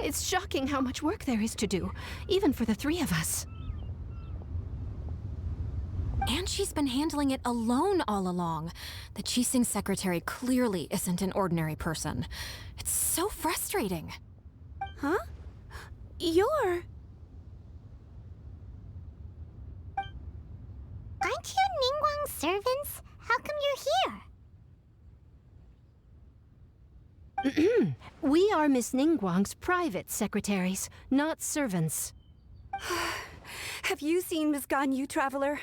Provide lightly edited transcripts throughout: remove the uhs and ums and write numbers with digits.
It's shocking how much work there is to do, even for the three of us. And she's been handling it alone all along. The Qixing secretary clearly isn't an ordinary person. It's so frustrating. Huh? You're... Aren't you Ningguang's servants? How come you're here? We are Miss Ningguang's private secretaries, not servants. Have you seen Miss Ganyu, Traveler?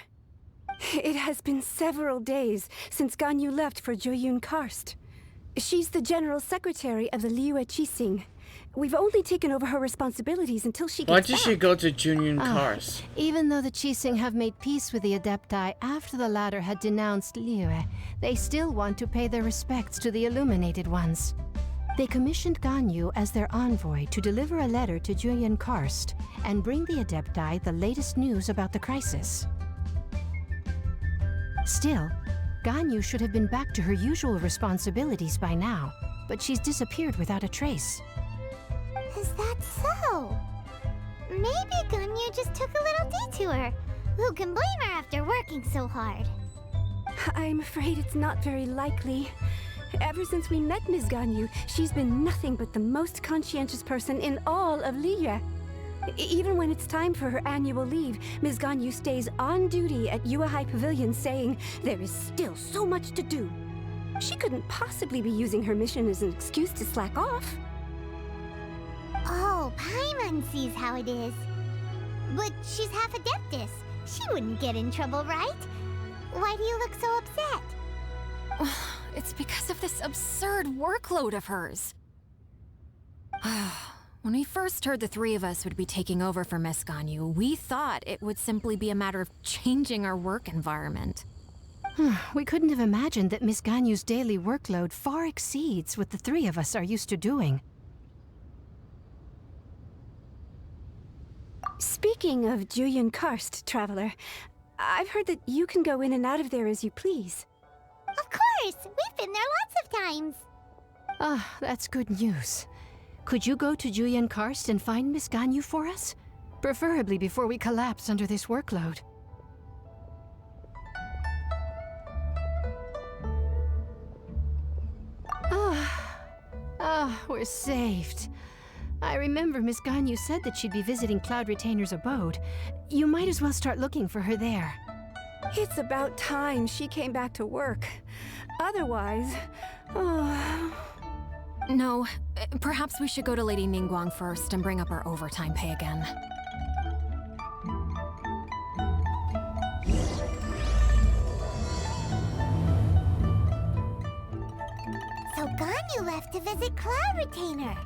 It has been several days since Ganyu left for Jueyun Karst. She's the general secretary of the Liyue Qixing. We've only taken over her responsibilities until she gets Why back. did she go to Jueyun Karst? Even though the Qixing have made peace with the adepti after the latter had denounced Liyue, they still want to pay their respects to the illuminated ones. They commissioned Ganyu as their envoy to deliver a letter to Jueyun Karst and bring the adepti the latest news about the crisis. Still, Ganyu should have been back to her usual responsibilities by now, but she's disappeared without a trace. Is that so? Maybe Ganyu just took a little detour. Who can blame her after working so hard? I'm afraid it's not very likely. Ever since we met Ms. Ganyu, she's been nothing but the most conscientious person in all of Liyue. Even when it's time for her annual leave, Ms. Ganyu stays on duty at Yuehai Pavilion saying there is still so much to do. She couldn't possibly be using her mission as an excuse to slack off. Oh, Paimon sees how it is. But she's half adeptus. She wouldn't get in trouble, right? Why do you look so upset? It's because of this absurd workload of hers. When we first heard the three of us would be taking over for Miss Ganyu, we thought it would simply be a matter of changing our work environment. We couldn't have imagined that Miss Ganyu's daily workload far exceeds what the three of us are used to doing. Speaking of Jueyun Karst, Traveler, I've heard that you can go in and out of there as you please. Of course! We've been there lots of times! Ah, that's good news. Could you go to Jueyun Karst and find Miss Ganyu for us? Preferably before we collapse under this workload. We're saved. I remember Miss Ganyu said that she'd be visiting Cloud Retainer's abode. You might as well start looking for her there. It's about time she came back to work. Otherwise... No, perhaps we should go to Lady Ningguang first and bring up our overtime pay again. So Ganyu left to visit Cloud Retainer.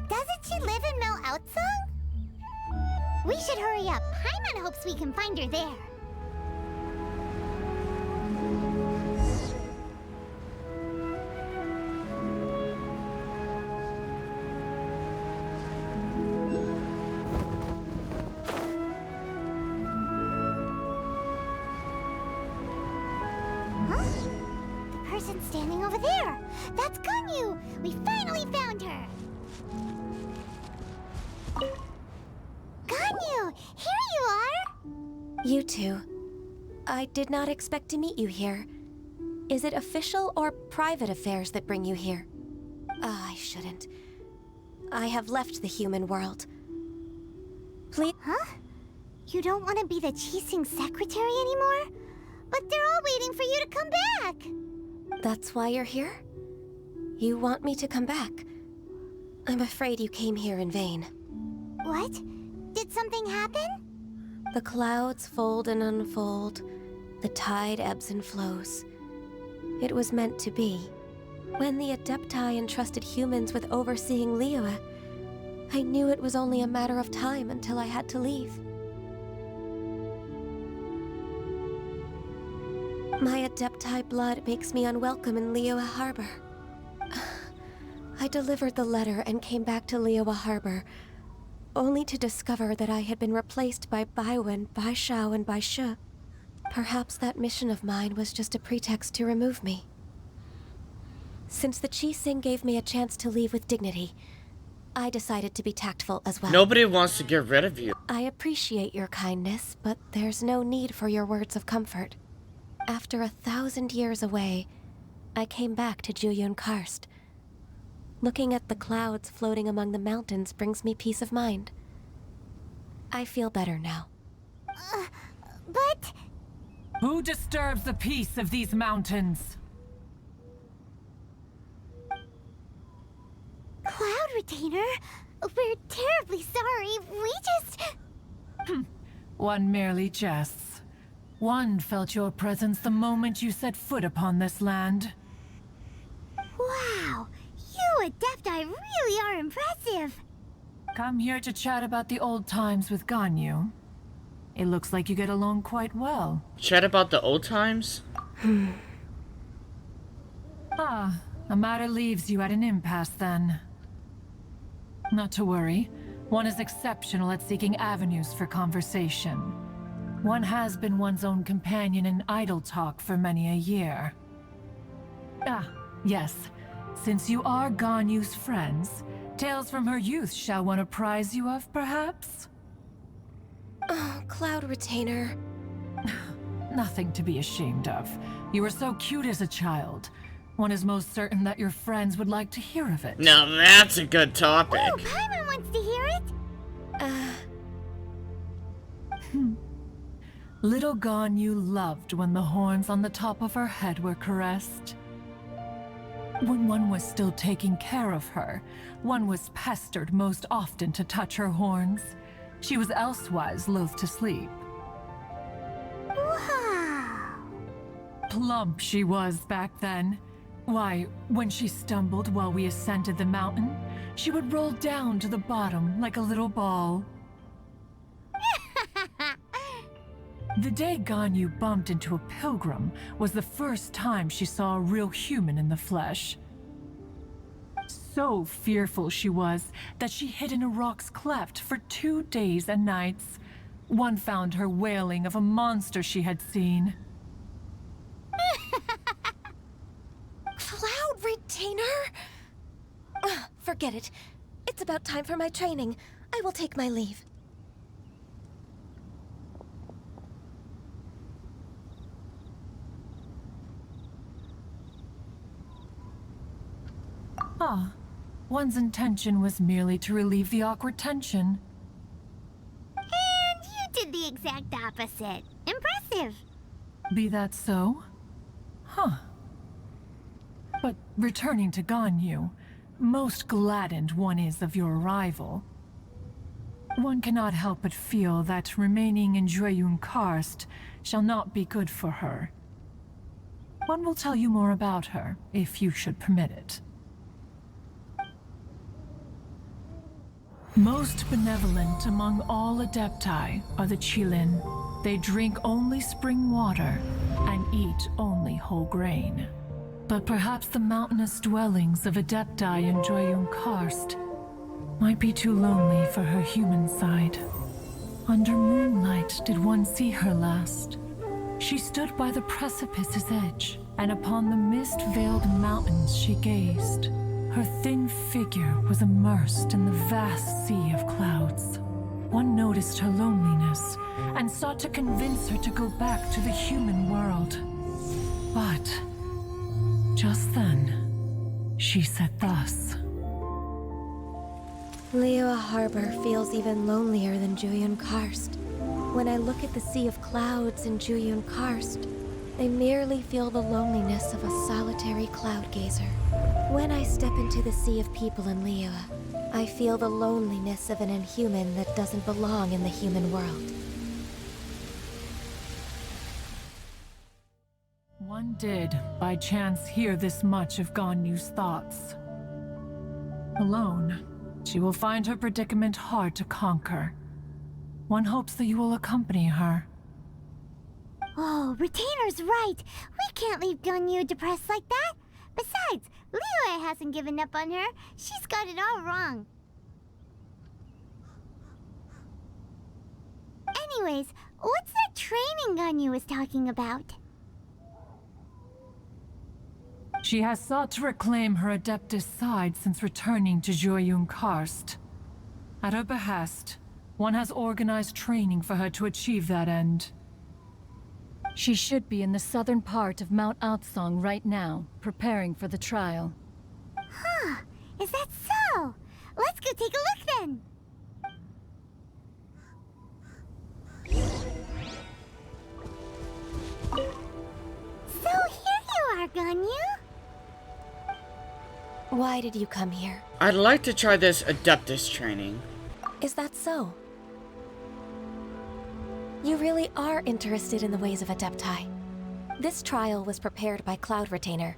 Doesn't she live in Mel Outsong? We should hurry up. Paimon hopes we can find her there. Standing over there! That's Ganyu! We finally found her! Ganyu! Here you are! You two. I did not expect to meet you here. Is it official or private affairs that bring you here? I shouldn't. I have left the human world. Please? Huh? You don't want to be the Qixing secretary anymore? But they're all waiting for you to come back! That's why you're here? You want me to come back? I'm afraid you came here in vain. What? Did something happen? The clouds fold and unfold. The tide ebbs and flows. It was meant to be. When the adepti entrusted humans with overseeing Liyue, I knew it was only a matter of time until I had to leave. My adepti blood makes me unwelcome in Liyue Harbor. I delivered the letter and came back to Liyue Harbor, only to discover that I had been replaced by Baiwen, Baishao, and Baishe. Perhaps that mission of mine was just a pretext to remove me. Since the Qixing gave me a chance to leave with dignity, I decided to be tactful as well. Nobody wants to get rid of you. I appreciate your kindness, but there's no need for your words of comfort. After 1,000 years away, I came back to Jueyun Karst. Looking at the clouds floating among the mountains brings me peace of mind. I feel better now. But... Who disturbs the peace of these mountains? Cloud Retainer, we're terribly sorry. We just... One merely jests. One felt your presence the moment you set foot upon this land. Wow, you Adepti really are impressive. Come here to chat about the old times with Ganyu. It looks like you get along quite well. Chat about the old times? Ah, a matter leaves you at an impasse then. Not to worry. One is exceptional at seeking avenues for conversation. One has been one's own companion in idle talk for many a year. Ah, yes. Since you are Ganyu's friends, tales from her youth shall one apprise you of, perhaps? Oh, Cloud Retainer. Nothing to be ashamed of. You were so cute as a child. One is most certain that your friends would like to hear of it. Now that's a good topic. Oh, Paimon wants to hear it. Little Ganyu loved when the horns on the top of her head were caressed. When one was still taking care of her, one was pestered most often to touch her horns. She was elsewise loath to sleep. Wow. Plump she was back then. Why, when she stumbled while we ascended the mountain, she would roll down to the bottom like a little ball. The day Ganyu bumped into a pilgrim was the first time she saw a real human in the flesh. So fearful she was that she hid in a rock's cleft for 2 days and nights. One found her wailing of a monster she had seen. Cloud Retainer? Forget it. It's about time for my training. I will take my leave. Ah, one's intention was merely to relieve the awkward tension. And you did the exact opposite. Impressive. Be that so? Huh. But returning to Ganyu, most gladdened one is of your arrival. One cannot help but feel that remaining in Jueyun Karst shall not be good for her. One will tell you more about her, if you should permit it. Most benevolent among all Adepti are the Qilin. They drink only spring water and eat only whole grain. But perhaps the mountainous dwellings of Adepti in Jueyun Karst might be too lonely for her human side. Under moonlight did one see her last. She stood by the precipice's edge, and upon the mist-veiled mountains she gazed. Her thin figure was immersed in the vast sea of clouds. One noticed her loneliness and sought to convince her to go back to the human world. But just then, she said thus. Liyue Harbor feels even lonelier than Jueyun Karst. When I look at the sea of clouds in Jueyun Karst, I merely feel the loneliness of a solitary cloud gazer. When I step into the sea of people in Liyue, I feel the loneliness of an inhuman that doesn't belong in the human world. One did, by chance, hear this much of Ganyu's thoughts. Alone, she will find her predicament hard to conquer. One hopes that you will accompany her. Oh, Retainer's right. We can't leave Ganyu depressed like that. Besides, Liyue hasn't given up on her. She's got it all wrong. Anyways, what's that training Ganyu was talking about? She has sought to reclaim her adeptus side since returning to Joyun Karst. At her behest, one has organized training for her to achieve that end. She should be in the southern part of Mount Aotsong right now, preparing for the trial. Huh, is that so? Let's go take a look then. So here you are, Ganyu. Why did you come here? I'd like to try this adeptus training. Is that so? You really are interested in the ways of Adepti. This trial was prepared by Cloud Retainer.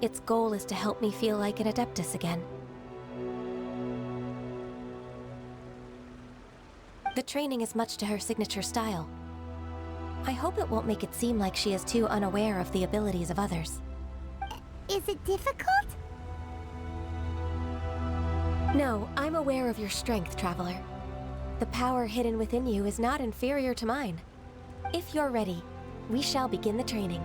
Its goal is to help me feel like an adeptus again. The training is much to her signature style. I hope it won't make it seem like she is too unaware of the abilities of others. Is it difficult? No, I'm aware of your strength, Traveler. The power hidden within you is not inferior to mine. If you're ready, we shall begin the training.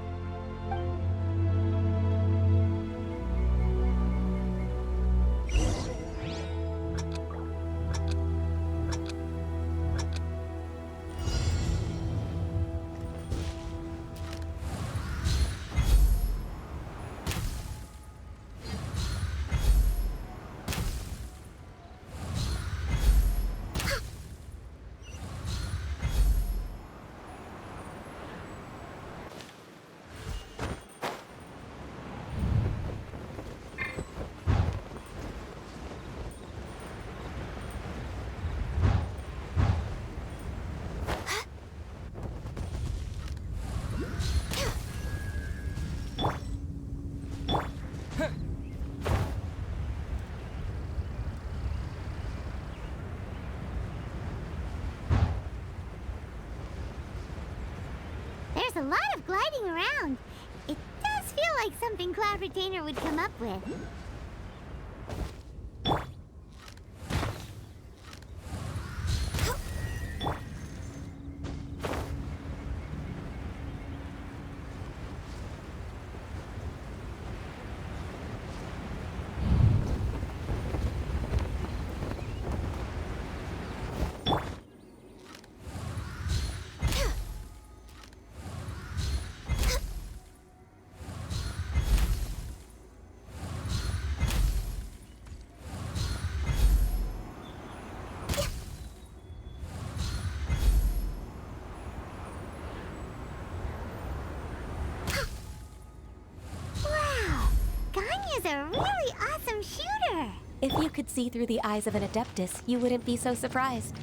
There's a lot of gliding around. It does feel like something Cloud Retainer would come up with. Is a really awesome shooter! If you could see through the eyes of an adeptus, you wouldn't be so surprised.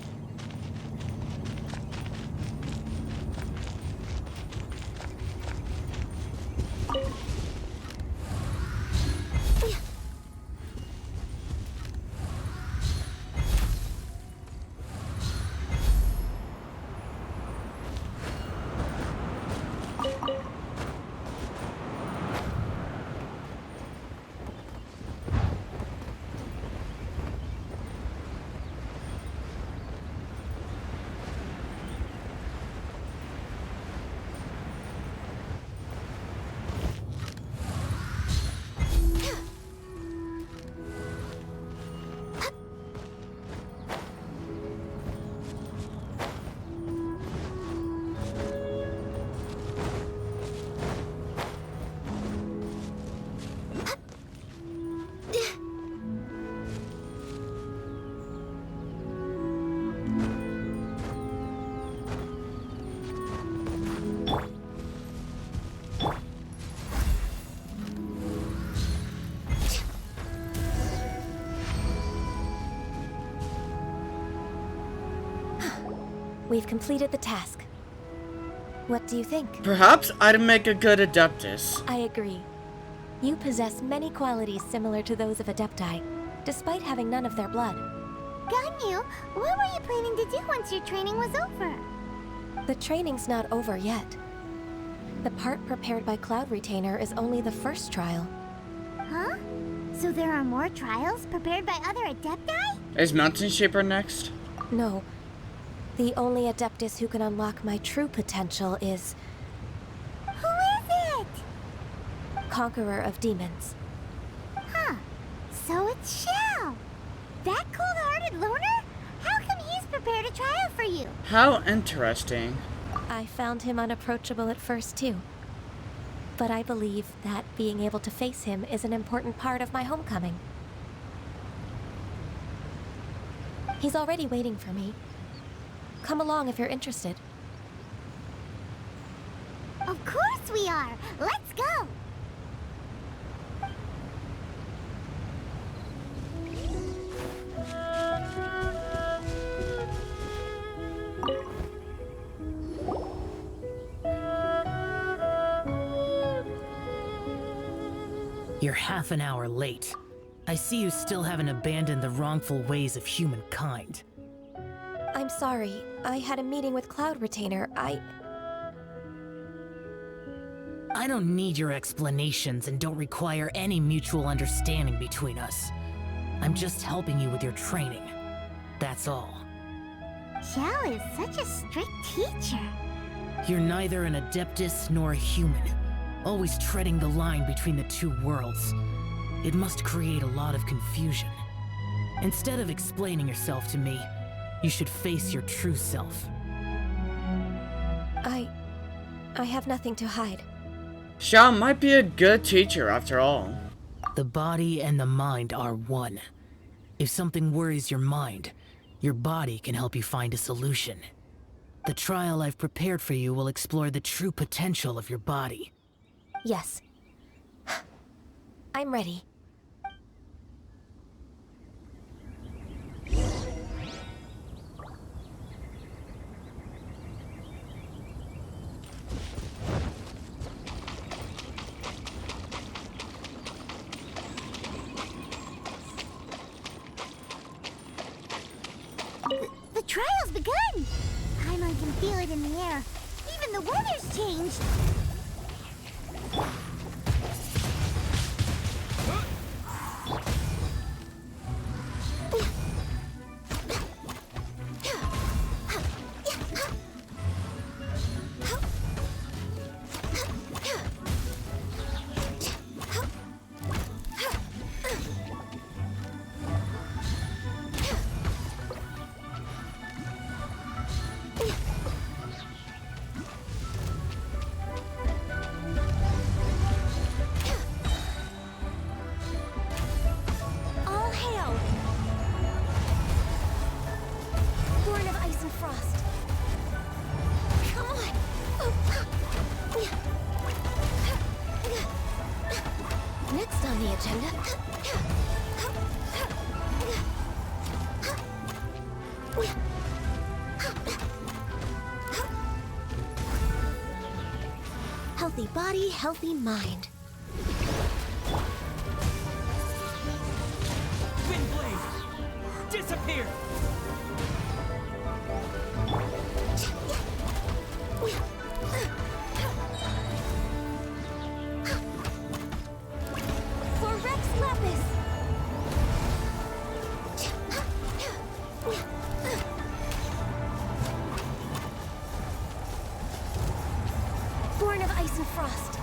We've completed the task. What do you think? Perhaps I'd make a good adeptus. I agree. You possess many qualities similar to those of Adepti, despite having none of their blood. Ganyu, what were you planning to do once your training was over? The training's not over yet. The part prepared by Cloud Retainer is only the first trial. Huh? So there are more trials prepared by other Adepti? Is Mountain Shaper next? No. The only adeptus who can unlock my true potential is... Who is it? conqueror of demons. Huh. So it's Shao. That cold-hearted loner? How come he's prepared a trial for you? How interesting. I found him unapproachable at first, too. But I believe that being able to face him is an important part of my homecoming. He's already waiting for me. Come along if you're interested. Of course we are! Let's go! You're half an hour late. I see you still haven't abandoned the wrongful ways of humankind. I'm sorry. I had a meeting with Cloud Retainer. I don't need your explanations and don't require any mutual understanding between us. I'm just helping you with your training. That's all. Shao is such a strict teacher. You're neither an adeptus nor a human, always treading the line between the two worlds. It must create a lot of confusion. Instead of explaining yourself to me, you should face your true self. I have nothing to hide. Shao might be a good teacher after all. The body and the mind are one. If something worries your mind, your body can help you find a solution. The trial I've prepared for you will explore the true potential of your body. Yes. I'm ready. The trial's begun! Paimon can feel it in the air. Even the weather's changed. Next on the agenda... healthy body, healthy mind. Windblade! Disappear! Born of ice and frost.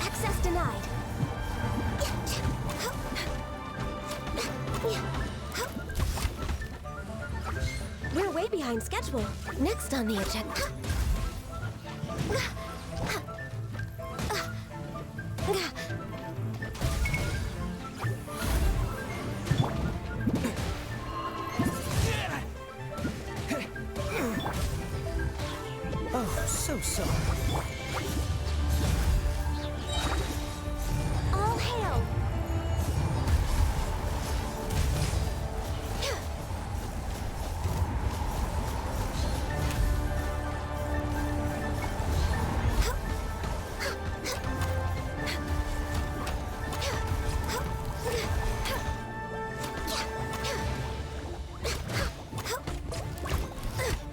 Access denied. We're way behind schedule. Next on the agenda... Oh, so sorry. All hail!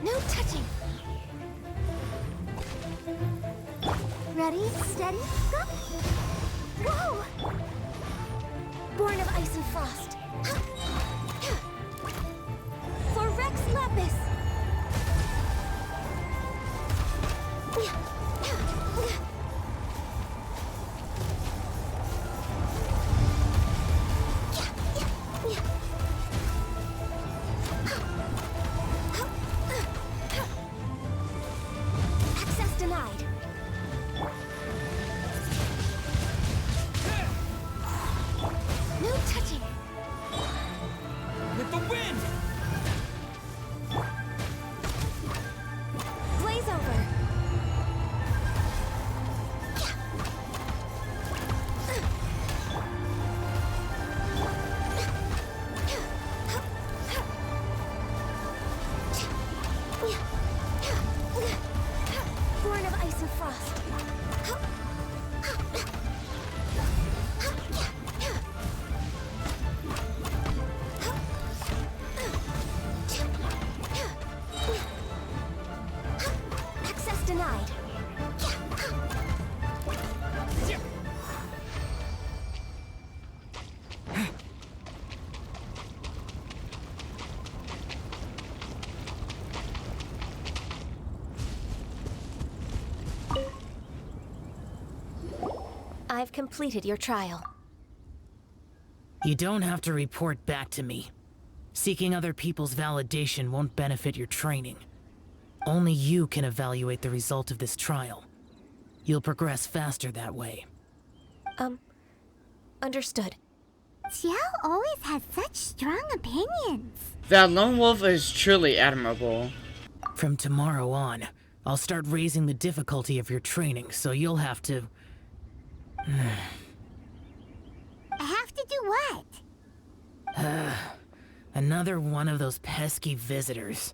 No touching. Ready, steady, go! Whoa! Born of ice and frost. For Rex Lapis. I've completed your trial. You don't have to report back to me. Seeking other people's validation won't benefit your training. Only you can evaluate the result of this trial. You'll progress faster that way. Understood. Xiao always has such strong opinions. That lone wolf is truly admirable. From tomorrow on, I'll start raising the difficulty of your training, so you'll have to... I have to do what? Another one of those pesky visitors.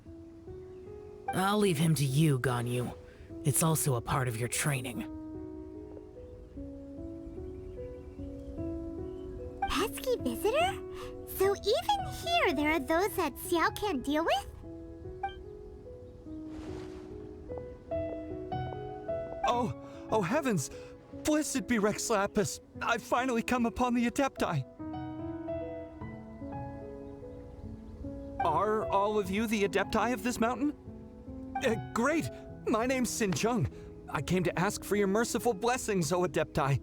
I'll leave him to you, Ganyu. It's also a part of your training. Pesky visitor? So even here there are those that Xiao can't deal with? Oh heavens! Blessed be Rex Lapis! I've finally come upon the adepti! Are all of you the adepti of this mountain? Great! My name's Xincheng. I came to ask for your merciful blessings, O adepti.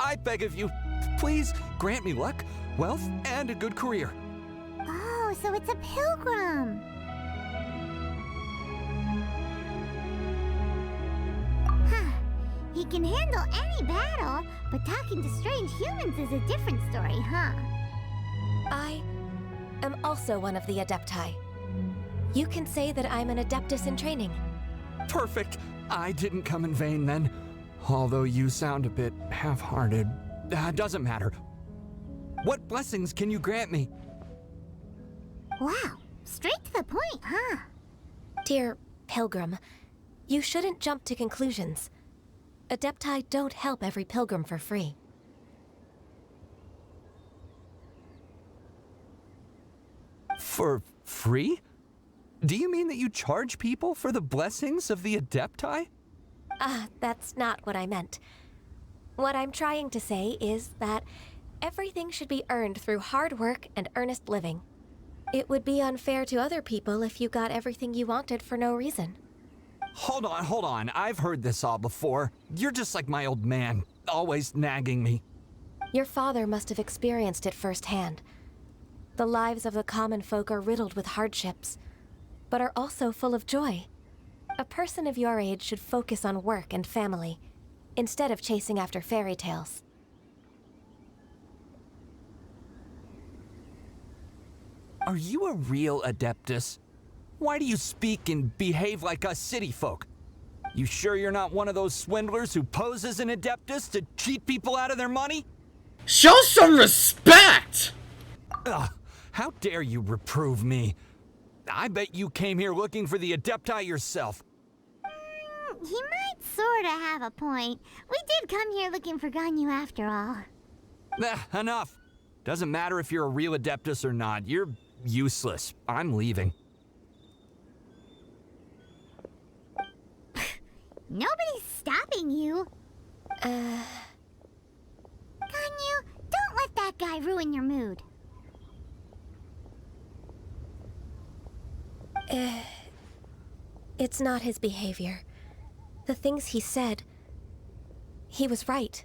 I beg of you, please grant me luck, wealth, and a good career. Oh, so it's a pilgrim. Huh. He can handle any battle, but talking to strange humans is a different story, huh? I am also one of the adepti. You can say that I'm an adeptus in training. Perfect. I didn't come in vain then. Although you sound a bit half-hearted. Doesn't matter. What blessings can you grant me? Wow, straight to the point, huh? Dear Pilgrim, you shouldn't jump to conclusions. Adepti don't help every pilgrim for free. For free? Do you mean that you charge people for the blessings of the adepti? That's not what I meant. What I'm trying to say is that everything should be earned through hard work and earnest living. It would be unfair to other people if you got everything you wanted for no reason. Hold on. I've heard this all before. You're just like my old man, always nagging me. Your father must have experienced it firsthand. The lives of the common folk are riddled with hardships, but are also full of joy. A person of your age should focus on work and family, instead of chasing after fairy tales. Are you a real adeptus? Why do you speak and behave like us city folk? You sure you're not one of those swindlers who pose as an adeptus to cheat people out of their money? Show some respect! Ugh, how dare you reprove me? I bet you came here looking for the adepti yourself. He might sorta have a point. We did come here looking for Ganyu after all. Enough. Doesn't matter if you're a real adeptus or not. You're useless. I'm leaving. Nobody's stopping you. Ganyu, don't let that guy ruin your mood. It's not his behavior. The things he said, he was right.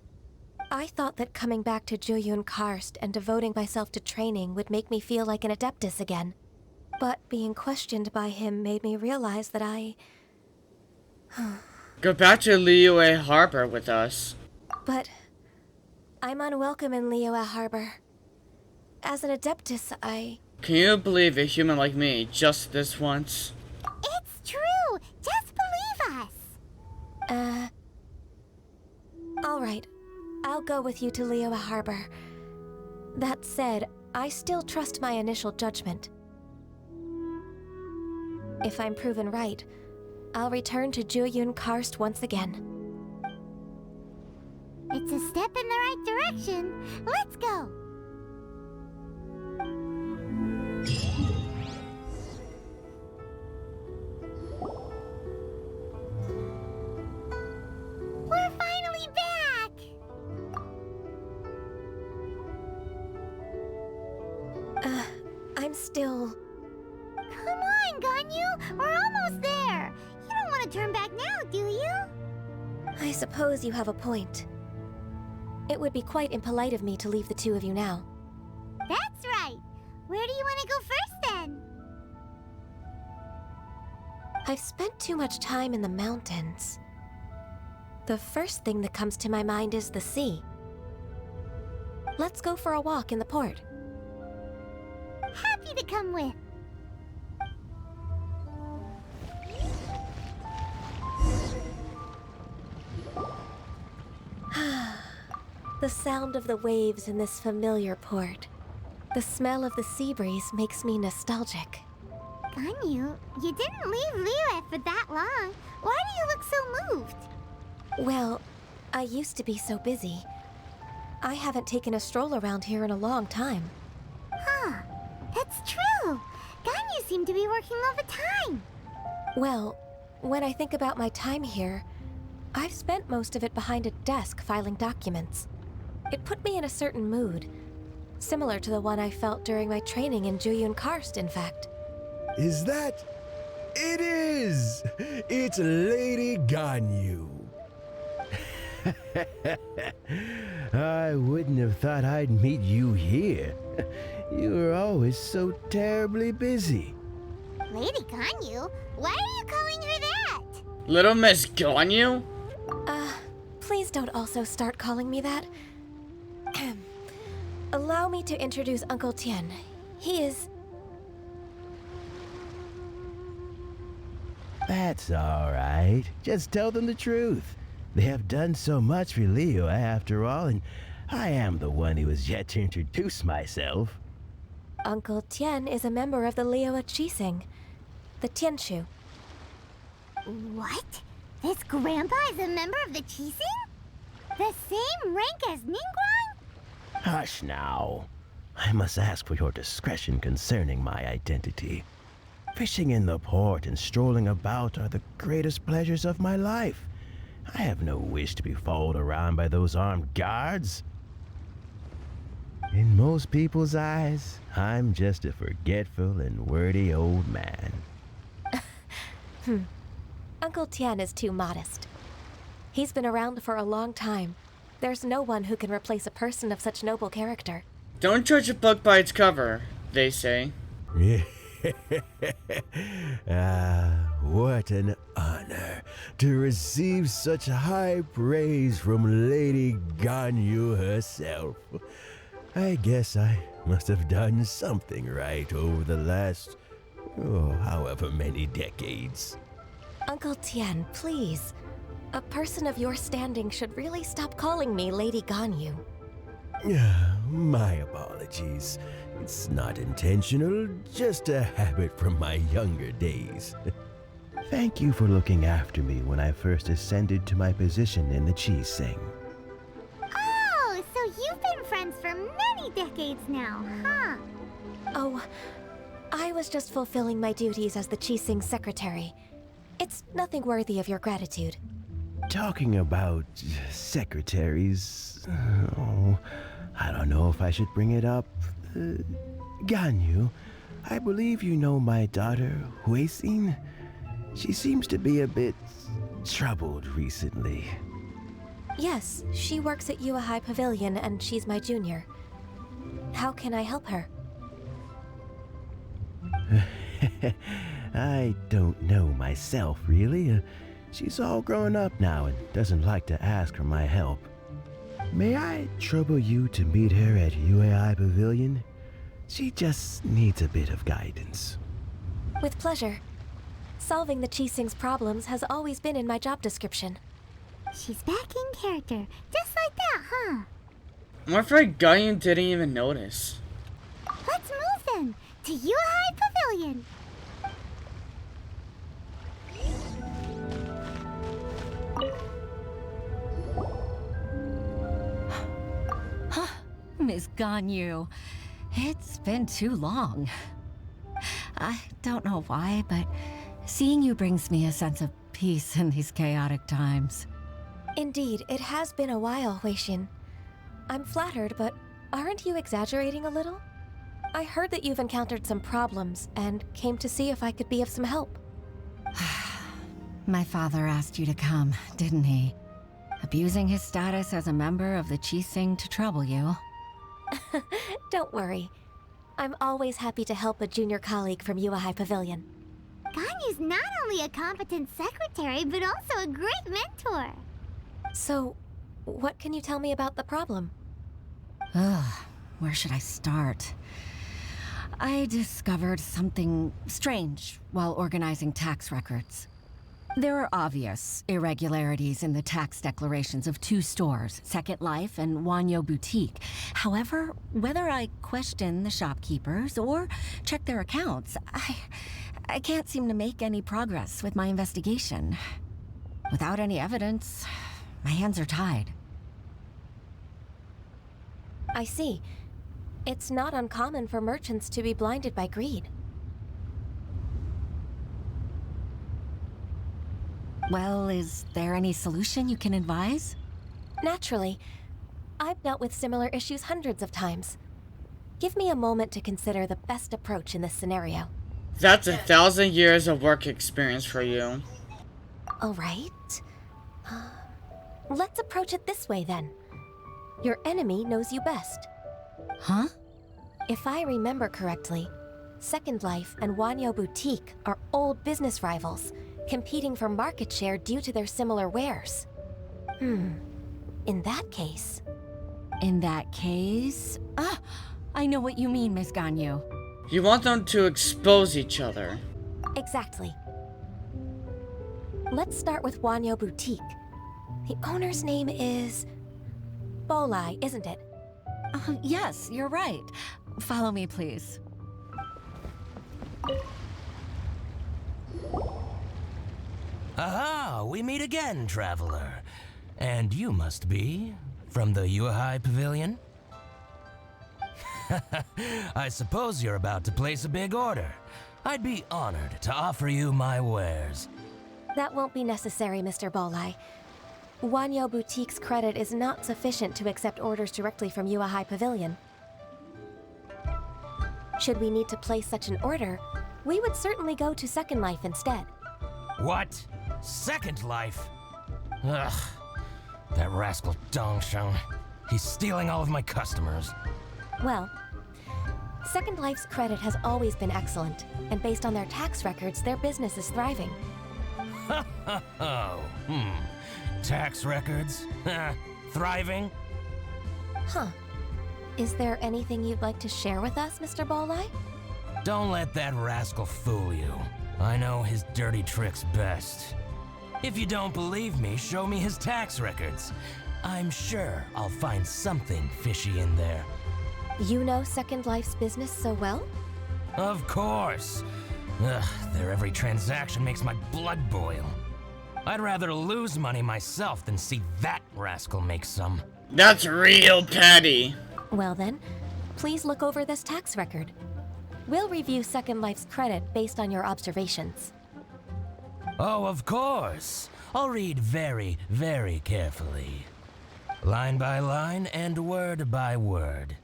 I thought that coming back to Jueyun Karst and devoting myself to training would make me feel like an adeptus again. But being questioned by him made me realize that I... Go back to Liyue Harbor with us. But I'm unwelcome in Liyue Harbor. As an adeptus, Can you believe a human like me just this once? It's true! Just believe us! Alright. I'll go with you to Liyue Harbor. That said, I still trust my initial judgment. If I'm proven right, I'll return to Jueyun Karst once again. It's a step in the right direction. Let's go! We're finally back! I'm still... Come on, Ganyu! We're almost there! You don't want to turn back now, do you? I suppose you have a point. It would be quite impolite of me to leave the two of you now. That's right. Where do you want to go first, then? I've spent too much time in the mountains. The first thing that comes to my mind is the sea. Let's go for a walk in the port. Happy to come with. The sound of the waves in this familiar port. The smell of the sea breeze makes me nostalgic. Ganyu, you didn't leave Liyue for that long. Why do you look so moved? Well, I used to be so busy. I haven't taken a stroll around here in a long time. Huh, that's true. Ganyu seemed to be working all the time. Well, when I think about my time here, I've spent most of it behind a desk filing documents. It put me in a certain mood, similar to the one I felt during my training in Jueyun Karst, in fact. Is that? It is! It's Lady Ganyu. I wouldn't have thought I'd meet you here. You were always so terribly busy. Lady Ganyu? Why are you calling her that? Little Miss Ganyu? Please don't also start calling me that. Allow me to introduce Uncle Tian. He is... That's all right. Just tell them the truth. They have done so much for Liyue after all, and I am the one who has yet to introduce myself. Uncle Tian is a member of the Liyue Qixing, the Tianshu. What? This grandpa is a member of the Qixing? The same rank as Ningguang? Hush now. I must ask for your discretion concerning my identity. Fishing in the port and strolling about are the greatest pleasures of my life. I have no wish to be followed around by those armed guards. In most people's eyes, I'm just a forgetful and wordy old man. Uncle Tian is too modest. He's been around for a long time. There's no one who can replace a person of such noble character. Don't judge a book by its cover, they say. What an honor to receive such high praise from Lady Ganyu herself. I guess I must have done something right over the last, however many decades. Uncle Tian, please. A person of your standing should really stop calling me Lady Ganyu. My apologies. It's not intentional, just a habit from my younger days. Thank you for looking after me when I first ascended to my position in the Qixing. Oh, so you've been friends for many decades now, huh? Oh, I was just fulfilling my duties as the Qixing secretary. It's nothing worthy of your gratitude. Talking about secretaries, I don't know if I should bring it up. Ganyu, I believe you know my daughter, Qixing. She seems to be a bit troubled recently. Yes, she works at Yue High Pavilion and she's my junior. How can I help her? I don't know myself, really. She's all grown up now and doesn't like to ask for my help. May I trouble you to meet her at Yue High Pavilion? She just needs a bit of guidance. With pleasure. Solving the Qixing's problems has always been in my job description. She's back in character, just like that, huh? I'm afraid Ganyu didn't even notice. Let's move then, to Yue High Pavilion. Miss Ganyu, it's been too long. I don't know why, but seeing you brings me a sense of peace in these chaotic times. Indeed, it has been a while, Huixin. I'm flattered, but aren't you exaggerating a little? I heard that you've encountered some problems and came to see if I could be of some help. My father asked you to come, didn't he? abusing his status as a member of the Qixing to trouble you. Don't worry. I'm always happy to help a junior colleague from Yuehai Pavilion. Ganyu's not only a competent secretary, but also a great mentor. So, what can you tell me about the problem? Where should I start? I discovered something strange while organizing tax records. There are obvious irregularities in the tax declarations of two stores, Second Life and Wanyo Boutique. However, whether I question the shopkeepers or check their accounts, I can't seem to make any progress with my investigation. Without any evidence, my hands are tied. I see. It's not uncommon for merchants to be blinded by greed. Well, is there any solution you can advise? Naturally. I've dealt with similar issues hundreds of times. Give me a moment to consider the best approach in this scenario. That's 1,000 years of work experience for you. All right. Let's approach it this way then. Your enemy knows you best. Huh? If I remember correctly, Second Life and Wanyo Boutique are old business rivals, competing for market share due to their similar wares. In that case... I know what you mean, Miss Ganyu. You want them to expose each other. Exactly. Let's start with Wanyo Boutique. The owner's name is... Bolai, isn't it? Yes, you're right. Follow me, please. Aha! We meet again, traveler. And you must be from the Yuehai Pavilion? I suppose you're about to place a big order. I'd be honored to offer you my wares. That won't be necessary, Mr. Bolai. Wanyo Boutique's credit is not sufficient to accept orders directly from Yuehai Pavilion. Should we need to place such an order, we would certainly go to Second Life instead. What? Second Life? Ugh. That rascal Dongsheng. He's stealing all of my customers. Well, Second Life's credit has always been excellent, and based on their tax records, their business is thriving. Tax records? Thriving? Huh. Is there anything you'd like to share with us, Mr. Bolai? Don't let that rascal fool you. I know his dirty tricks best. If you don't believe me, show me his tax records. I'm sure I'll find something fishy in there. You know Second Life's business so well? Of course. Ugh, their every transaction makes my blood boil. I'd rather lose money myself than see that rascal make some. That's real petty. Well then, please look over this tax record. We'll review Second Life's credit based on your observations. Oh, of course. I'll read very, very carefully. Line by line and word by word.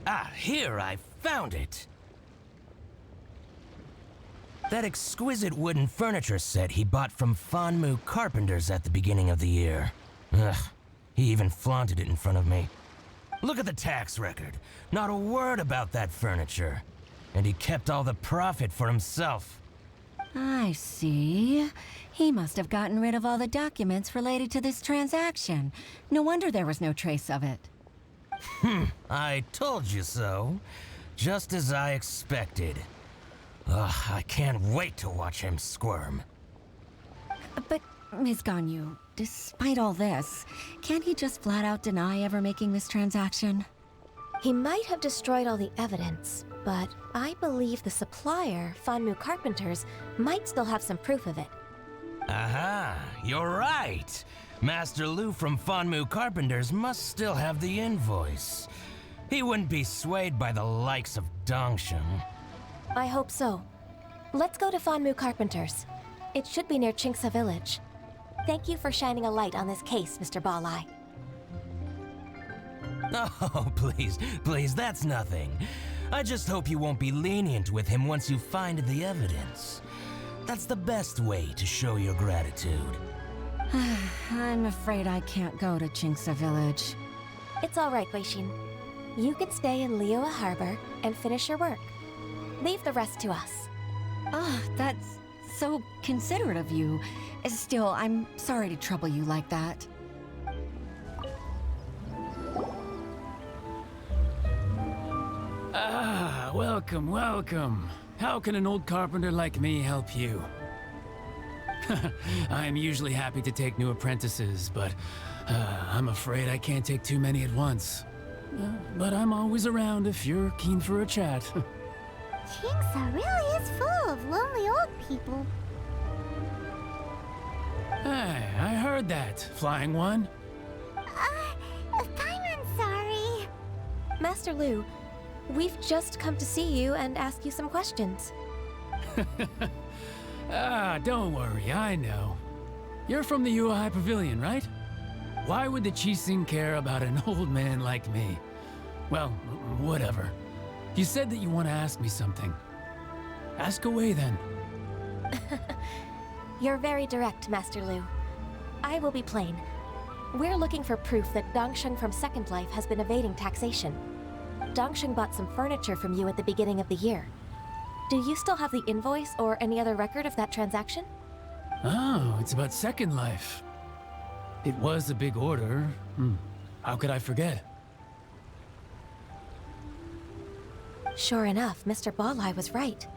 Ah, here, I found it. That exquisite wooden furniture set he bought from Fanmu Carpenters at the beginning of the year. Ugh, he even flaunted it in front of me. Look at the tax record. Not a word about that furniture. And he kept all the profit for himself. I see. He must have gotten rid of all the documents related to this transaction. No wonder there was no trace of it. I told you so. Just as I expected. Ugh, I can't wait to watch him squirm. But, Ms. Ganyu, despite all this, can't he just flat out deny ever making this transaction? He might have destroyed all the evidence, but I believe the supplier, Fanmu Carpenters, might still have some proof of it. Aha, you're right. Master Lu from Fanmu Carpenters must still have the invoice. He wouldn't be swayed by the likes of Dongsheng. I hope so. Let's go to Fanmu Carpenters. It should be near Qingsa Village. Thank you for shining a light on this case, Mr. Bolai. Oh, please, that's nothing. I just hope you won't be lenient with him once you find the evidence. That's the best way to show your gratitude. I'm afraid I can't go to Qixing Village. It's all right, Qixing. You can stay in Liyue Harbor and finish your work. Leave the rest to us. Ah, that's so considerate of you. Still, I'm sorry to trouble you like that. Ah, welcome, welcome. How can an old carpenter like me help you? I'm usually happy to take new apprentices, but I'm afraid I can't take too many at once. But I'm always around if you're keen for a chat. Qixing really is full of lonely old people. Hey, I heard that, Flying One. Paimon's sorry. Master Lu, we've just come to see you and ask you some questions. Don't worry, I know. You're from the Yuehai Pavilion, right? Why would the Qixing care about an old man like me? Well, whatever. You said that you want to ask me something. Ask away, then. You're very direct, Master Lu. I will be plain. We're looking for proof that Dongsheng from Second Life has been evading taxation. Dongsheng bought some furniture from you at the beginning of the year. Do you still have the invoice or any other record of that transaction? Oh, it's about Second Life. It was a big order. How could I forget? Sure enough, Mr. Balai was right.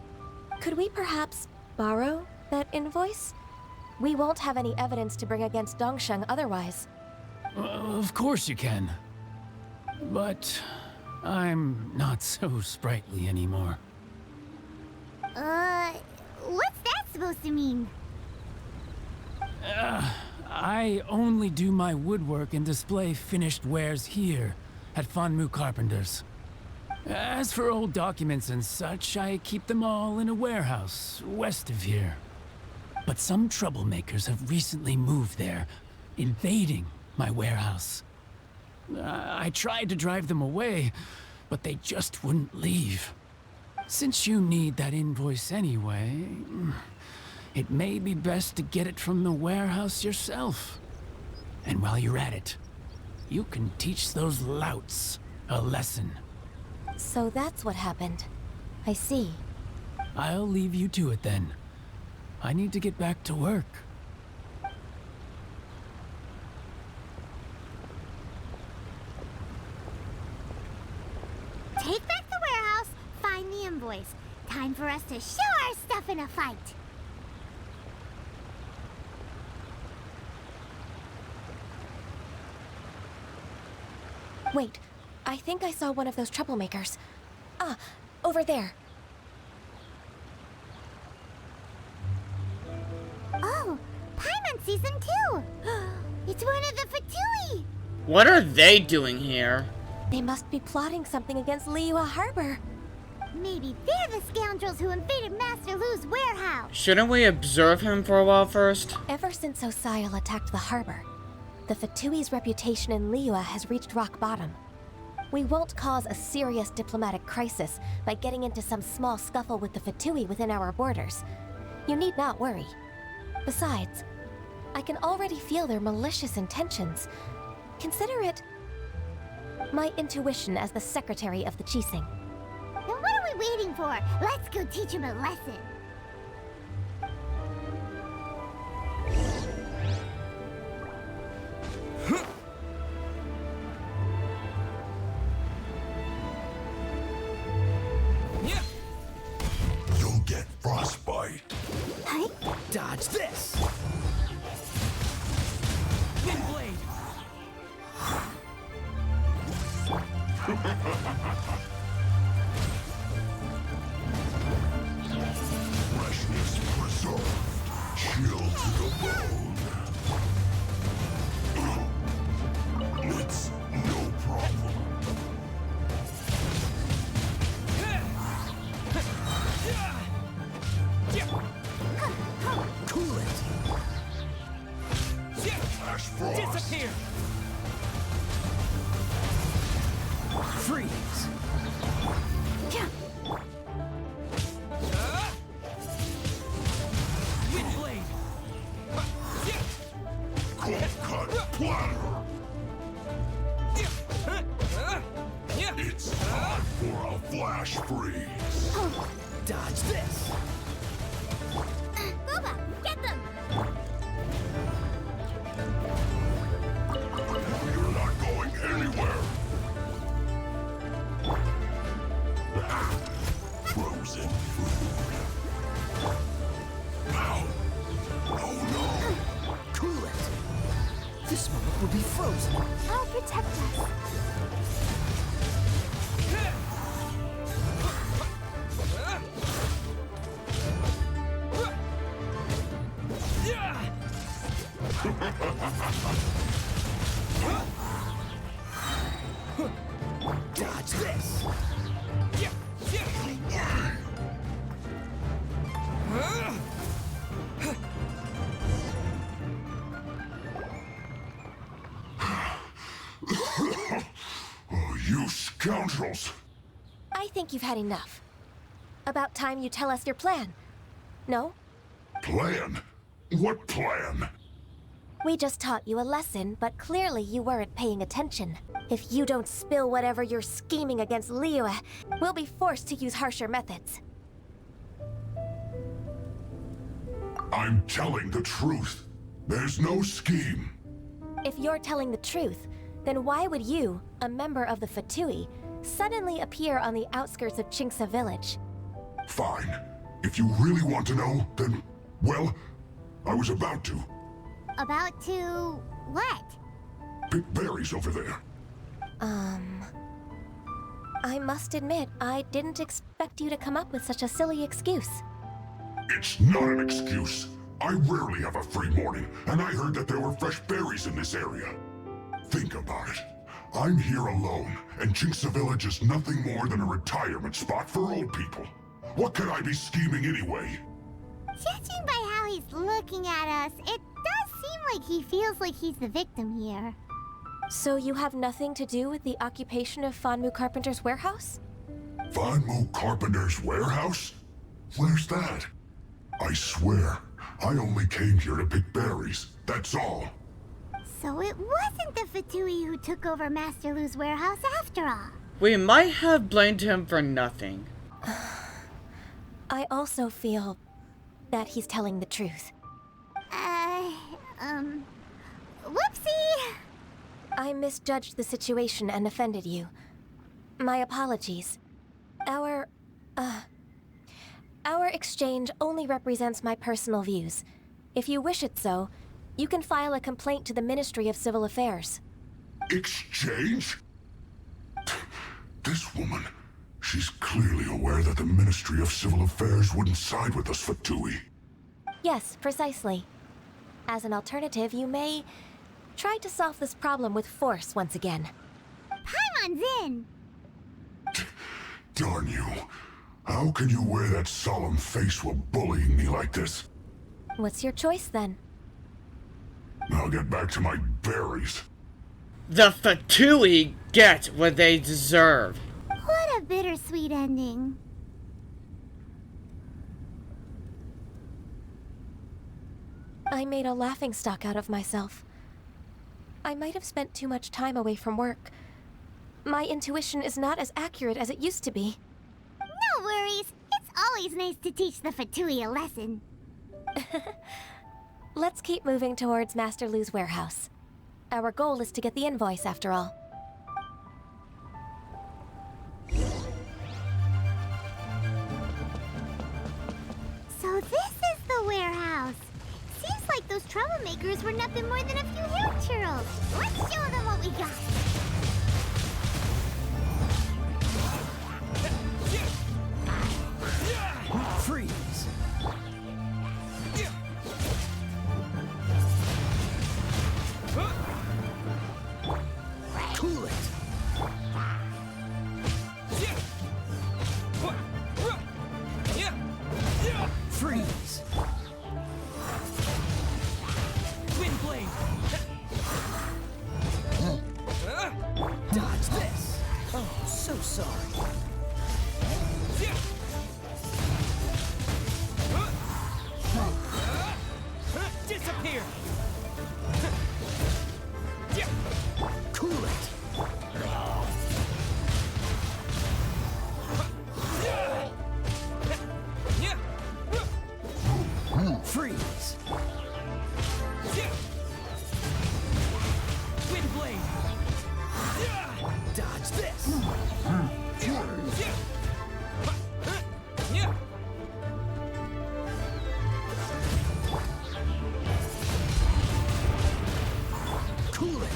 Could we perhaps borrow that invoice? We won't have any evidence to bring against Dongsheng otherwise. Of course you can. But I'm not so sprightly anymore. What's that supposed to mean? I only do my woodwork and display finished wares here at Fanmu Carpenters. As for old documents and such, I keep them all in a warehouse west of here. But some troublemakers have recently moved there, invading my warehouse. I tried to drive them away, but they just wouldn't leave. Since you need that invoice anyway, it may be best to get it from the warehouse yourself. And while you're at it, you can teach those louts a lesson. So that's what happened. I see. I'll leave you to it then. I need to get back to work. Take back the warehouse, find the invoice. Time for us to show our stuff in a fight. Wait, I think I saw one of those troublemakers. Ah, over there. Oh, Paimon sees them too. It's one of the Fatui. What are they doing here? They must be plotting something against Liyue Harbor. Maybe they're the scoundrels who invaded Master Lu's warehouse. Shouldn't we observe him for a while first? Ever since Osial attacked the harbor, the Fatui's reputation in Liyue has reached rock bottom. We won't cause a serious diplomatic crisis by getting into some small scuffle with the Fatui within our borders. You need not worry. Besides, I can already feel their malicious intentions. Consider it my intuition as the secretary of the Qixing. Then what are we waiting for? Let's go teach him a lesson. You'll get frostbite. Huh? Dodge this! Wind blade! Freshness preserved. Chill to the bone. It's no problem. Cool it! Flash frost. Disappear! Freeze! Cold cut platter. It's time for a flash freeze. Dodge this. Booba, get them! You're not going anywhere. Frozen food. Ow. Oh no. Cool it. This moment will be frozen. I'll protect us. Dodge this. Oh, you scoundrels! I think you've had enough. About time you tell us your plan. No? Plan? What plan? We just taught you a lesson, but clearly you weren't paying attention. If you don't spill whatever you're scheming against Liyue, we'll be forced to use harsher methods. I'm telling the truth. There's no scheme. If you're telling the truth, then why would you, a member of the Fatui, suddenly appear on the outskirts of Qixing village? Fine. If you really want to know, then, well, I was about to. About to... what? Pick berries over there. I must admit, I didn't expect you to come up with such a silly excuse. It's not an excuse. I rarely have a free morning, and I heard that there were fresh berries in this area. Think about it. I'm here alone, and Qixing village is nothing more than a retirement spot for old people. What could I be scheming anyway? Judging by how he's looking at us, it does seem like he feels like he's the victim here. So you have nothing to do with the occupation of Fanmu Carpenter's warehouse? Fanmu Carpenter's warehouse? Where's that? I swear, I only came here to pick berries, that's all. So it wasn't the Fatui who took over Master Lu's warehouse after all. We might have blamed him for nothing. I also feel that he's telling the truth. Whoopsie! I misjudged the situation and offended you. My apologies. Our exchange only represents my personal views. If you wish it so, you can file a complaint to the Ministry of Civil Affairs. Exchange? This woman, she's clearly aware that the Ministry of Civil Affairs wouldn't side with us, Fatui. Yes, precisely. As an alternative, you may try to solve this problem with force once again. Paimon's in! Darn you. How can you wear that solemn face while bullying me like this? What's your choice, then? I'll get back to my berries. The Fatui get what they deserve. What a bittersweet ending. I made a laughingstock out of myself. I might have spent too much time away from work. My intuition is not as accurate as it used to be. No worries. It's always nice to teach the Fatui a lesson. Let's keep moving towards Master Lu's warehouse. Our goal is to get the invoice, after all. So this is the warehouse. Seems like those troublemakers were nothing more than a few hair churls. Let's show them what we got. Freeze. Cool it. Freeze. Wind blade. Dodge this. Oh, so sorry. Disappear. Cool it!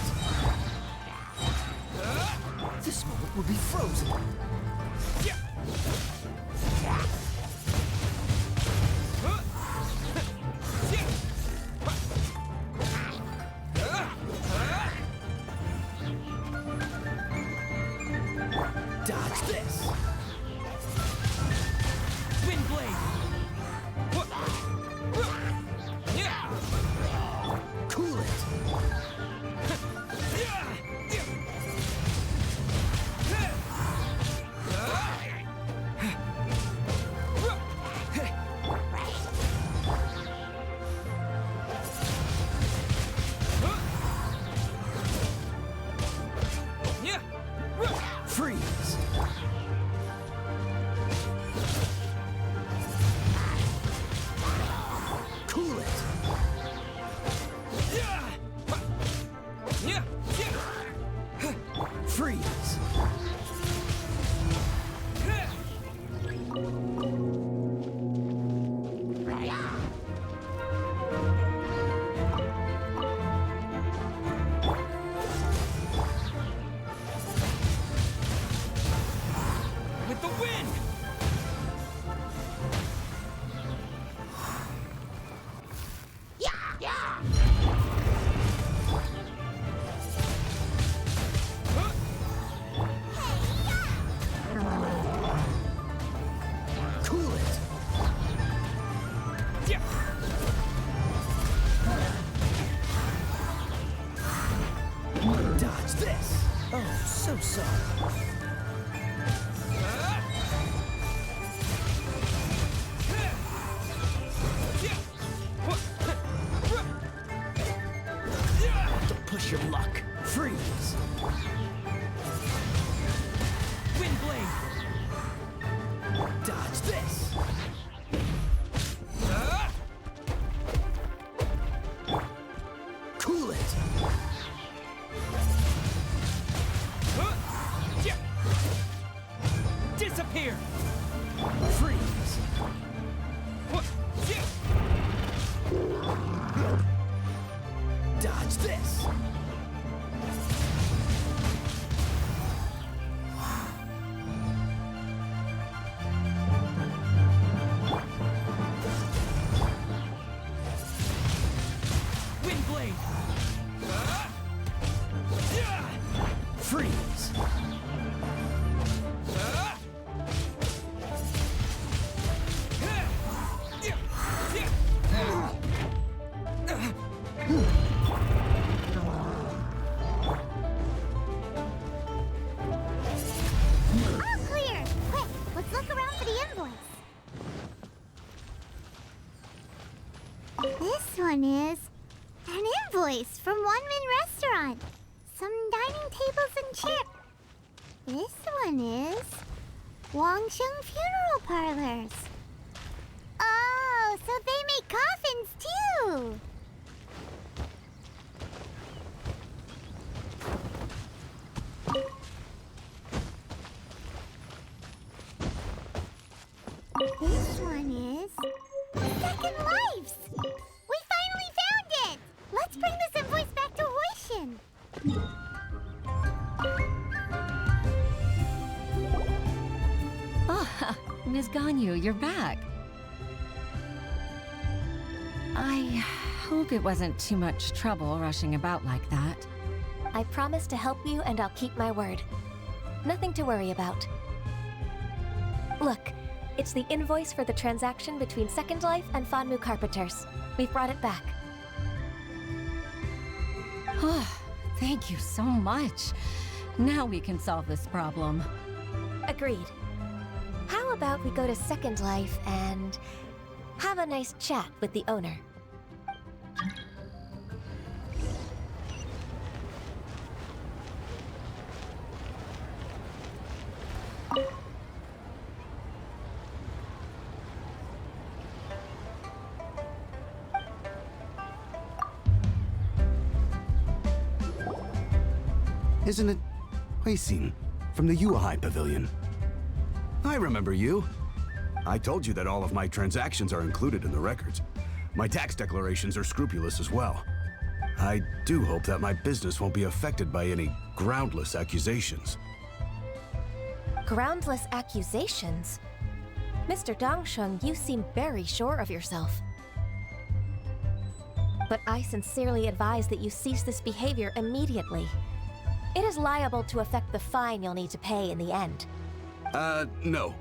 This moment will be frozen. Dodge this! Wind blade! Cool it! Freeze! Cool it! Freeze! With the wind! Cool it! Dodge this! Oh, so sorry. Don't push your luck. Freeze! Wind blade! Dodge this! Cool it! Disappear! Freeze! Dodge this! Wind blade! Freeze! All clear! Quick, let's look around for the invoice. This one is an invoice from One Min Restaurant. Some dining tables and chairs. This one is Wangsheng Funeral Parlors. Oh, so they make coffins too! This one is Second Lives! We finally found it! Let's bring this invoice back to Huishin. Ah, Ms. Ganyu, you're back. I hope it wasn't too much trouble rushing about like that. I promise to help you and I'll keep my word. Nothing to worry about. Look, it's the invoice for the transaction between Second Life and Fanmu Carpenters. We've brought it back. Oh, thank you so much. Now we can solve this problem. Agreed. How about we go to Second Life and have a nice chat with the owner? Isn't it Qixing from the Yuehai Pavilion? I remember you. I told you that all of my transactions are included in the records. My tax declarations are scrupulous as well. I do hope that my business won't be affected by any groundless accusations. Groundless accusations? Mr. Dongsheng, you seem very sure of yourself. But I sincerely advise that you cease this behavior immediately. It is liable to affect the fine you'll need to pay in the end. No.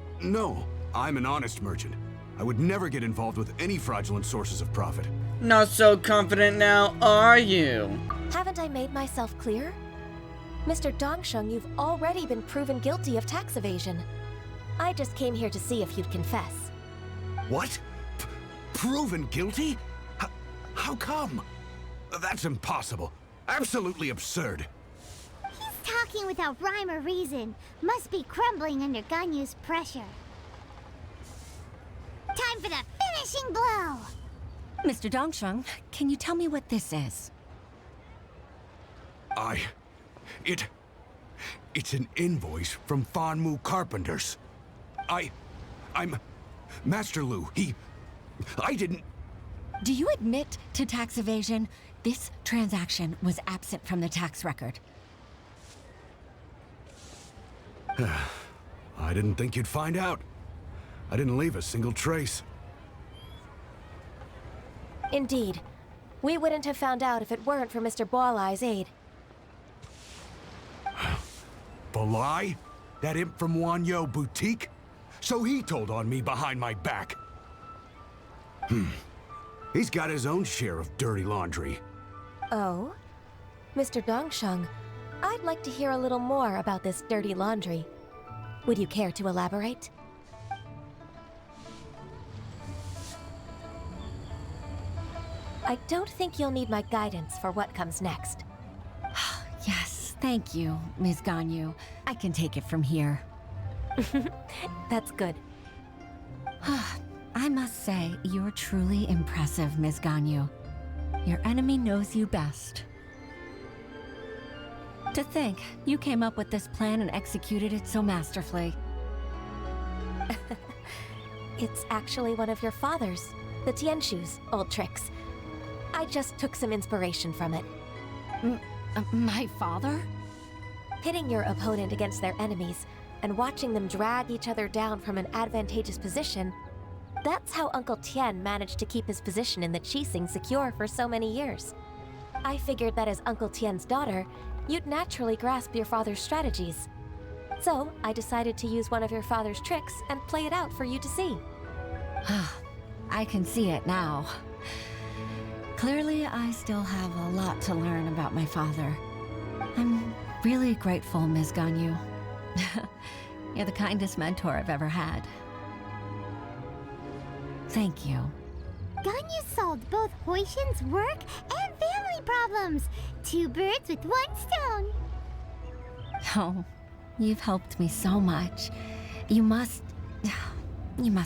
I'm an honest merchant. I would never get involved with any fraudulent sources of profit. Not so confident now, are you? Haven't I made myself clear? Mr. Dongsheng, you've already been proven guilty of tax evasion. I just came here to see if you'd confess. What? Proven guilty? How come? That's impossible. Absolutely absurd. He's talking without rhyme or reason. Must be crumbling under Ganyu's pressure. Time for the finishing blow! Mr. Dongsheng, can you tell me what this is? It's an invoice from Fanmu Carpenters. I'm Master Lu. I didn't... Do you admit to tax evasion? This transaction was absent from the tax record. I didn't think you'd find out. I didn't leave a single trace. Indeed. We wouldn't have found out if it weren't for Mr. Boalai's aid. Balai? That imp from Wanyo Boutique? So he told on me behind my back. He's got his own share of dirty laundry. Oh? Mr. Dongsheng, I'd like to hear a little more about this dirty laundry. Would you care to elaborate? I don't think you'll need my guidance for what comes next. Yes, thank you, Ms. Ganyu. I can take it from here. That's good. I must say, you're truly impressive, Ms. Ganyu. Your enemy knows you best. To think, you came up with this plan and executed it so masterfully. It's actually one of your father's, the Tianshu's, old tricks. I just took some inspiration from it. My father? Pitting your opponent against their enemies and watching them drag each other down from an advantageous position, that's how Uncle Tian managed to keep his position in the Qixing secure for so many years. I figured that as Uncle Tian's daughter, you'd naturally grasp your father's strategies. So, I decided to use one of your father's tricks and play it out for you to see. I can see it now. Clearly, I still have a lot to learn about my father. I'm really grateful, Ms. Ganyu. You're the kindest mentor I've ever had. Thank you. Ganyu solved both Huixin's work and family problems. 2 birds with 1 stone. Oh, you've helped me so much. You must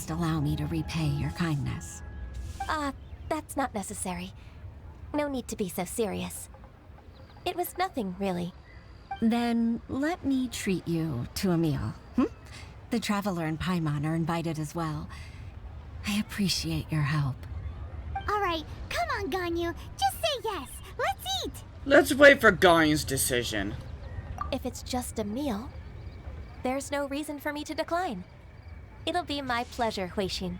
allow me to repay your kindness. That's not necessary. No need to be so serious. It was nothing, really. Then let me treat you to a meal. The Traveler and Paimon are invited as well. I appreciate your help. Alright, come on, Ganyu. Just say yes. Let's eat! Let's wait for Ganyu's decision. If it's just a meal, there's no reason for me to decline. It'll be my pleasure, Huixin.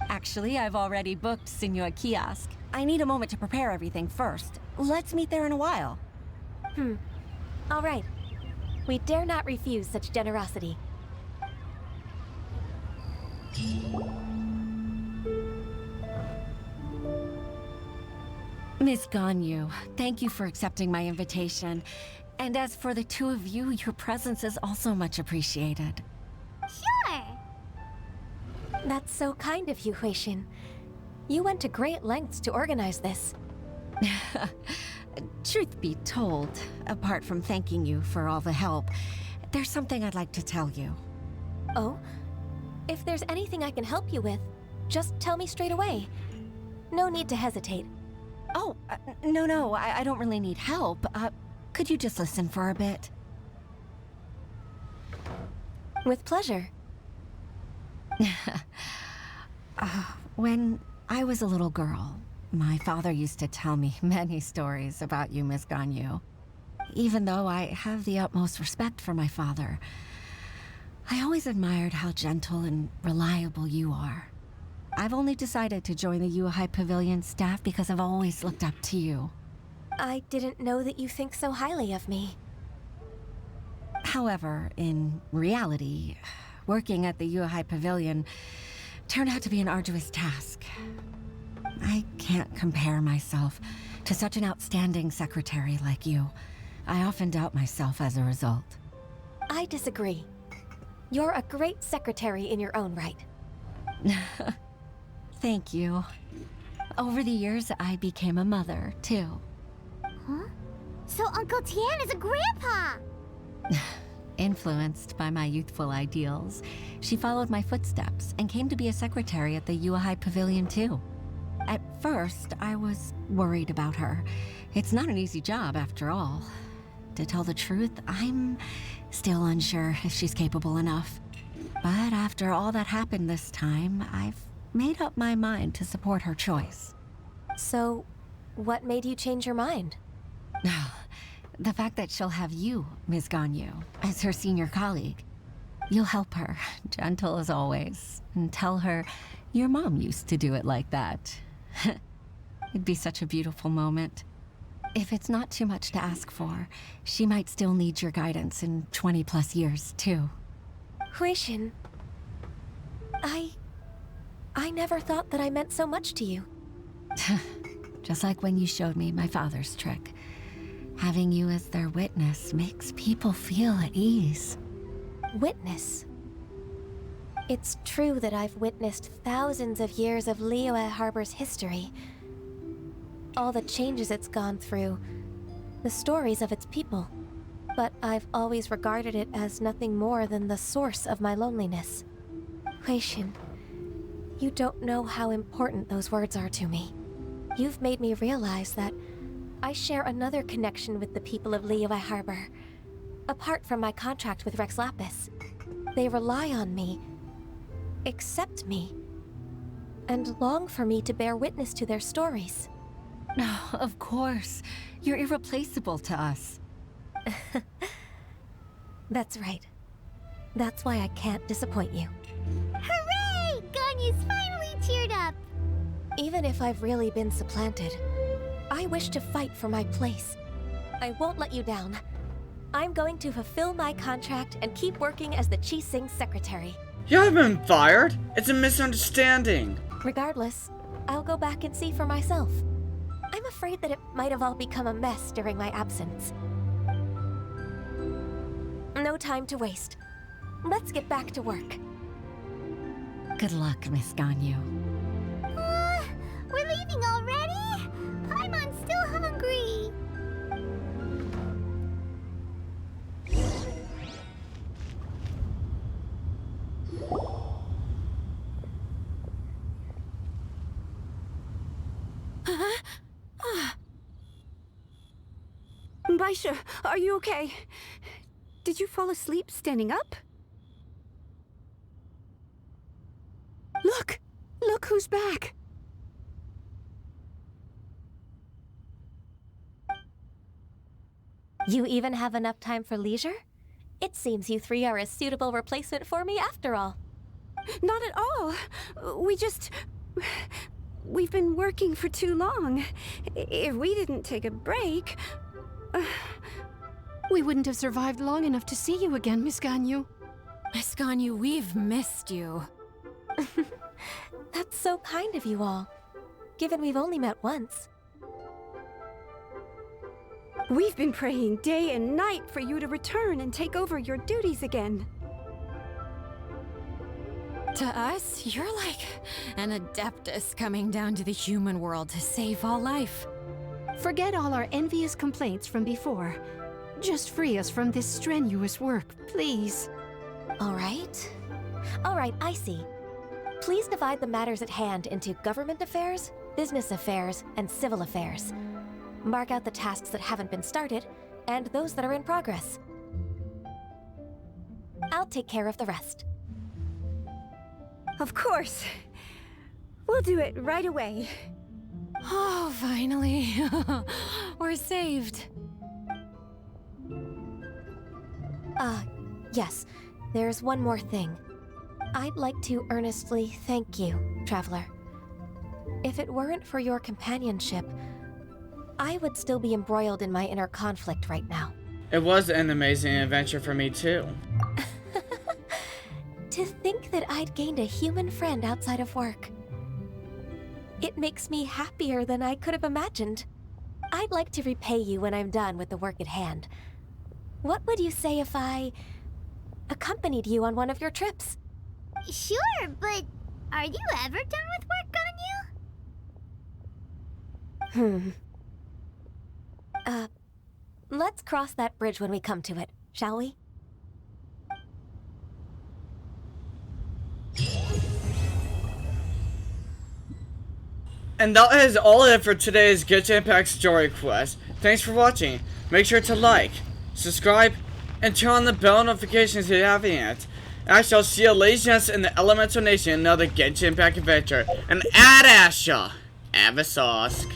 Actually, I've already booked Signor Kiosk. I need a moment to prepare everything first. Let's meet there in a while. All right. We dare not refuse such generosity. Miss Ganyu, thank you for accepting my invitation. And as for the 2 of you, your presence is also much appreciated. Sure! That's so kind of you, Huixin. You went to great lengths to organize this. Truth be told, apart from thanking you for all the help, there's something I'd like to tell you. Oh? If there's anything I can help you with, just tell me straight away. No need to hesitate. Oh, no, I don't really need help. Could you just listen for a bit? With pleasure. When I was a little girl, my father used to tell me many stories about you, Miss Ganyu. Even though I have the utmost respect for my father, I always admired how gentle and reliable you are. I've only decided to join the Liyue Pavilion staff because I've always looked up to you. I didn't know that you think so highly of me. However, in reality, working at the Liyue Pavilion turned out to be an arduous task. I can't compare myself to such an outstanding secretary like you. I often doubt myself as a result. I disagree. You're a great secretary in your own right. Thank you. Over the years, I became a mother, too. Huh? So Uncle Tian is a grandpa! Influenced by my youthful ideals, she followed my footsteps and came to be a secretary at the Liyue Pavilion, too. At first, I was worried about her. It's not an easy job, after all. To tell the truth, I'm still unsure if she's capable enough. But after all that happened this time, I've made up my mind to support her choice. So, what made you change your mind? The fact that she'll have you, Ms. Ganyu, as her senior colleague. You'll help her, gentle as always, and tell her your mom used to do it like that. It'd be such a beautiful moment. If it's not too much to ask for, she might still need your guidance in 20+ years, too. Qixing, I never thought that I meant so much to you. Just like when you showed me my father's trick. Having you as their witness makes people feel at ease. Witness? It's true that I've witnessed thousands of years of Liyue Harbor's history. All the changes it's gone through, the stories of its people. But I've always regarded it as nothing more than the source of my loneliness. Qixing, you don't know how important those words are to me. You've made me realize that I share another connection with the people of Liyue Harbor. Apart from my contract with Rex Lapis, they rely on me, accept me, and long for me to bear witness to their stories. Oh, of course. You're irreplaceable to us. That's right. That's why I can't disappoint you. Hooray! Ganyu's finally cheered up! Even if I've really been supplanted, I wish to fight for my place. I won't let you down. I'm going to fulfill my contract and keep working as the Qixing secretary. You haven't been fired. It's a misunderstanding. Regardless, I'll go back and see for myself. I'm afraid that it might have all become a mess during my absence. No time to waste. Let's get back to work. Good luck, Miss Ganyu. We're leaving already? Paimon's still hungry. Baisha, are you okay? Did you fall asleep standing up? Look! Look who's back! You even have enough time for leisure? It seems you three are a suitable replacement for me after all. Not at all. We've been working for too long. If we didn't take a break... We wouldn't have survived long enough to see you again, Miss Ganyu. Miss Ganyu, we've missed you. That's so kind of you all, given we've only met once. We've been praying day and night for you to return and take over your duties again. To us, you're like an adeptus coming down to the human world to save all life. Forget all our envious complaints from before. Just free us from this strenuous work, please. All right, I see. Please divide the matters at hand into government affairs, business affairs, and civil affairs. Mark out the tasks that haven't been started, and those that are in progress. I'll take care of the rest. Of course. We'll do it right away. Oh, finally. We're saved. Yes. There's one more thing. I'd like to earnestly thank you, Traveler. If it weren't for your companionship, I would still be embroiled in my inner conflict right now. It was an amazing adventure for me too. To think that I'd gained a human friend outside of work. It makes me happier than I could have imagined. I'd like to repay you when I'm done with the work at hand. What would you say if I accompanied you on one of your trips? Sure, but are you ever done with work, Ganyu? Let's cross that bridge when we come to it, shall we? And that is all it for today's Genshin Impact story quest. Thanks for watching. Make sure to like, subscribe, and turn on the bell notifications if you haven't yet. And I shall see you ladies and gents in the Elemental Nation, another Genshin Impact adventure. And Ad Asha, Avasosk.